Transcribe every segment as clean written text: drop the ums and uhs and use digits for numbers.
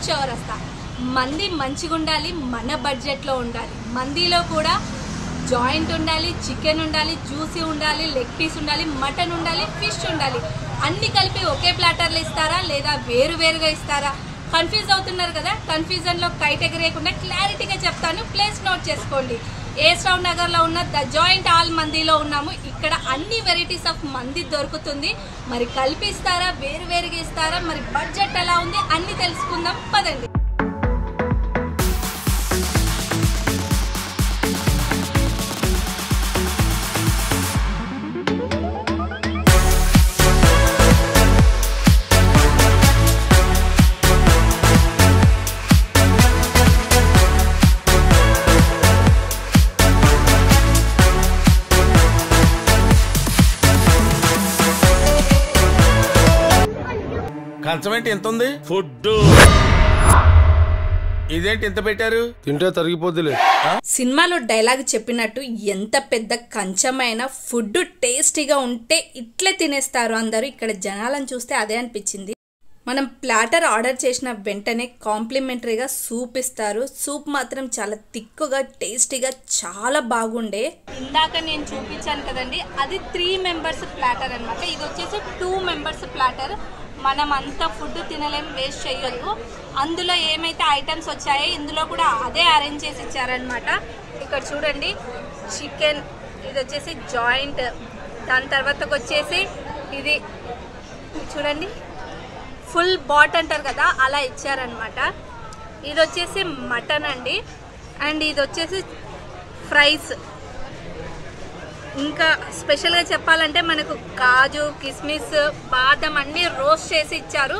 చౌరస్తా. మంది మంచిగా ఉండాలి, మన బడ్జెట్లో ఉండాలి. మందిలో కూడా జాయింట్ ఉండాలి, చికెన్ ఉండాలి, జ్యూసీ ఉండాలి, లెగ్ పీస్ ఉండాలి, మటన్ ఉండాలి, ఫిష్ ఉండాలి. అన్ని కలిపి ఒకే ప్లాటర్లో ఇస్తారా లేదా వేరువేరుగా ఇస్తారా? కన్ఫ్యూజ్ అవుతున్నారు కదా. కన్ఫ్యూజన్లో కైట్ ఎగరేయకుండా క్లారిటీగా చెప్తాను, ప్లేస్ నోట్ చేసుకోండి. ఏఎస్ రావు నగర్లో ఉన్న ద జాయింట్ ఆల్ మందిలో ఉన్నాము. ఇక్కడ అన్ని వెరైటీస్ ఆఫ్ మంది దొరుకుతుంది. మరి కలిపి ఇస్తారా, వేరువేరుగా ఇస్తారా, మరి బడ్జెట్ ఎలా ఉంది అన్ని తెలుసుకుందాం పదండి. కంచమేంటి ఎంత ఉంది? ఫుడ్ ఇదేంటి ఎంత పెట్టారు? తింటే తరిగిపోద్దిలే. సినిమాలో డైలాగ్ చెప్పినట్టు ఎంత పెద్ద కంచమైన ఫుడ్ టేస్టీగా ఉంటే ఇట్లే తినేస్తారు అందరూ. ఇక్కడ జనాలను చూస్తే అదే అనిపించింది. మనం ప్లాటర్ ఆర్డర్ చేసిన వెంటనే కాంప్లిమెంటరీగా సూప్ ఇస్తారు. సూప్ మాత్రం చాలా థిక్గా టేస్టీగా చాలా బాగుండే. ఇందాక నేను చూపించాను కదండి, అది 3 మెంబర్స్ ప్లాటర్ అనమాట. ఇది వచ్చేసి 2 మెంబర్స్ ప్లాటర్. మనం అంతా ఫుడ్ తినలేం, వేస్ట్ చేయొద్దు. అందులో ఏమైతే ఐటమ్స్ వచ్చాయో ఇందులో కూడా అదే అరేంజ్ చేసి ఇచ్చారనమాట. ఇక్కడ చూడండి, చికెన్, ఇది వచ్చేసి జాయింట్, దాని తర్వాతకు వచ్చేసి ఇది చూడండి ఫుల్ బాట్ అంటారు కదా, అలా ఇచ్చారనమాట. ఇది వచ్చేసి మటన్ అండి, అండ్ ఇది వచ్చేసి ఫ్రైస్. ఇంకా స్పెషల్గా చెప్పాలంటే మనకు కాజు, కిస్మిస్, బాదం అన్నీ రోస్ట్ చేసి ఇచ్చారు.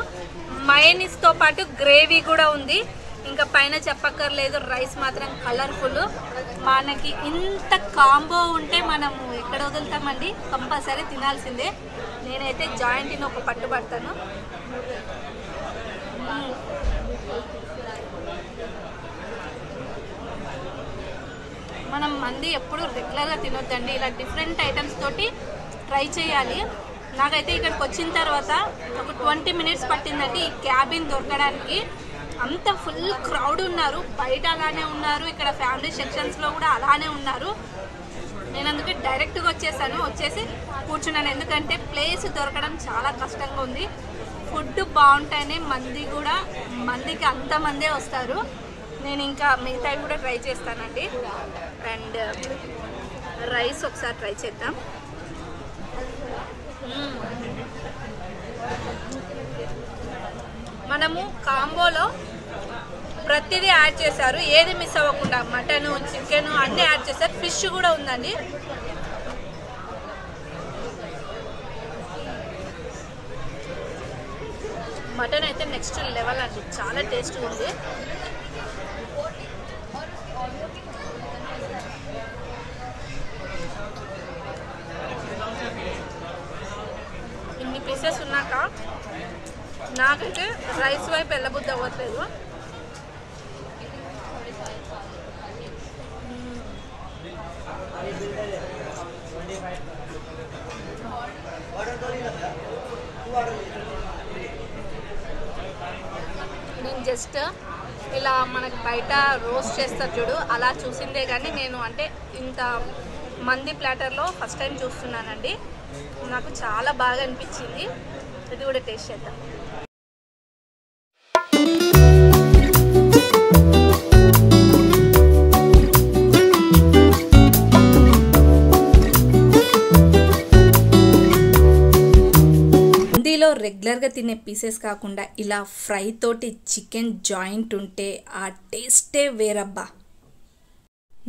మయోనీస్తో పాటు గ్రేవీ కూడా ఉంది. ఇంకా పైన చెప్పక్కర్లేదు, రైస్ మాత్రం కలర్ఫుల్. మనకి ఇంత కాంబో ఉంటే మనము ఎక్కడ వదులుతామండి, కంపల్సరీ తినాల్సిందే. నేనైతే జాయింట్ని ఒక పట్టుబడతాను. మనం మంది ఎప్పుడు రెగ్యులర్గా తినొద్దండి, ఇలా డిఫరెంట్ ఐటమ్స్ తోటి ట్రై చేయాలి. నాకైతే ఇక్కడికి వచ్చిన తర్వాత ఒక 20 మినిట్స్ పట్టిందండి ఈ క్యాబిన్ దొరకడానికి. అంత ఫుల్ క్రౌడ్ ఉన్నారు, బయట అలానే ఉన్నారు, ఇక్కడ ఫ్యామిలీ సెక్షన్స్లో కూడా అలానే ఉన్నారు. నేను అందుకే డైరెక్ట్గా వచ్చేసి కూర్చున్నాను. ఎందుకంటే ప్లేస్ దొరకడం చాలా కష్టంగా ఉంది. ఫుడ్ బాగుంటేనే మందికి అంతమందే వస్తారు. నేను ఇంకా మిగతావి కూడా ట్రై చేస్తానండి. అండ్ రైస్ ఒకసారి ట్రై చేద్దాం. మనము కాంబోలో ప్రతిదీ యాడ్ చేశారు, ఏది మిస్ అవ్వకుండా. మటను, చికెను అన్నీ యాడ్ చేశారు. ఫిష్ కూడా ఉందండి. మటన్ అయితే నెక్స్ట్ లెవెల్ అండి, చాలా టేస్ట్గా ఉంది. ఇన్ని పీసెస్ ఉన్నాక నాకైతే రైస్ వైపు వెళ్ళబుద్ధి అవ్వట్లేదు. నేను జస్ట్ ఇలా మనకి బయట రోస్ట్ చేస్తారు చూడు, అలా చూసిందే కానీ నేను అంటే ఇంత మంది ప్లాటర్లో ఫస్ట్ టైం చూస్తున్నానండి. నాకు చాలా బాగా అనిపించింది. ఇది కూడా టేస్ట్ చేద్దాం. మందిలో రెగ్యులర్గా తినే పీసెస్ కాకుండా ఇలా ఫ్రై తోటి చికెన్ జాయింట్ ఉంటే ఆ టేస్టే వేరబ్బా.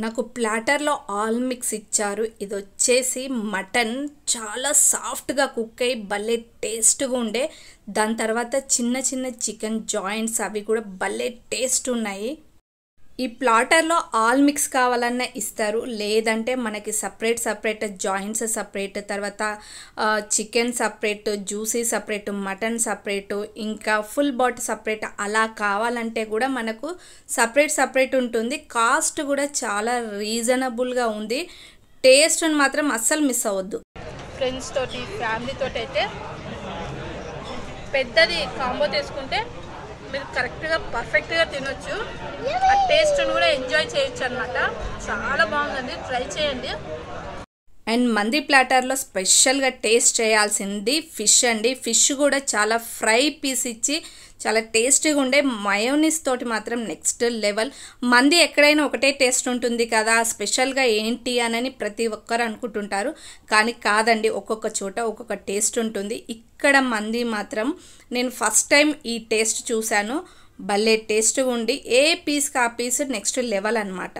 నాకు ప్లాటర్లో ఆల్ మిక్స్ ఇచ్చారు. ఇది వచ్చేసి మటన్ చాలా సాఫ్ట్గా కుక్ అయ్యి భలే టేస్ట్గా ఉండే. దాని తర్వాత చిన్న చిన్న చికెన్ జాయింట్స్, అవి కూడా భలే టేస్ట్ ఉన్నాయి. ఈ ప్లాటర్లో ఆల్ మిక్స్ కావాలన్నా ఇస్తారు, లేదంటే మనకి సపరేట్ జాయింట్స్ సపరేట్, తర్వాత chicken separate, juicy separate, mutton separate, ఇంకా ఫుల్ బాట్ సపరేట్, అలా కావాలంటే కూడా మనకు సపరేట్ ఉంటుంది. కాస్ట్ కూడా చాలా రీజనబుల్గా ఉంది. టేస్ట్ని మాత్రం అస్సలు మిస్ అవ్వద్దు. ఫ్రెండ్స్ తోటి, ఫ్యామిలీ తోటి అయితే పెద్దది కాంబో తీసుకుంటే మీరు కరెక్ట్గా పర్ఫెక్ట్గా తినొచ్చు. ఆ టేస్ట్ని కూడా ఎంజాయ్ చేయొచ్చు అనమాట. చాలా బాగుందండి, ట్రై చేయండి. అండ్ మంది ప్లాటర్లో స్పెషల్గా టేస్ట్ చేయాల్సింది ఫిష్ అండి. ఫిష్ కూడా చాలా ఫ్రై పీస్ ఇచ్చి చాలా టేస్టీగా ఉండే. మయోనీస్ తోటి మాత్రం నెక్స్ట్ లెవెల్. మంది ఎక్కడైనా ఒకటే టేస్ట్ ఉంటుంది కదా, స్పెషల్గా ఏంటి అని ప్రతి ఒక్కరు అనుకుంటుంటారు. కానీ కాదండి, ఒక్కొక్క చోట ఒక్కొక్క టేస్ట్ ఉంటుంది. ఇక్కడ మంది మాత్రం నేను ఫస్ట్ టైం ఈ టేస్ట్ చూశాను. భలే టేస్ట్గా ఉండి ఏ పీస్కి ఆ పీస్ నెక్స్ట్ లెవెల్ అనమాట.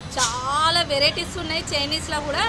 చాలా వెరైటీస్ ఉన్నాయి చైనీస్లో కూడా.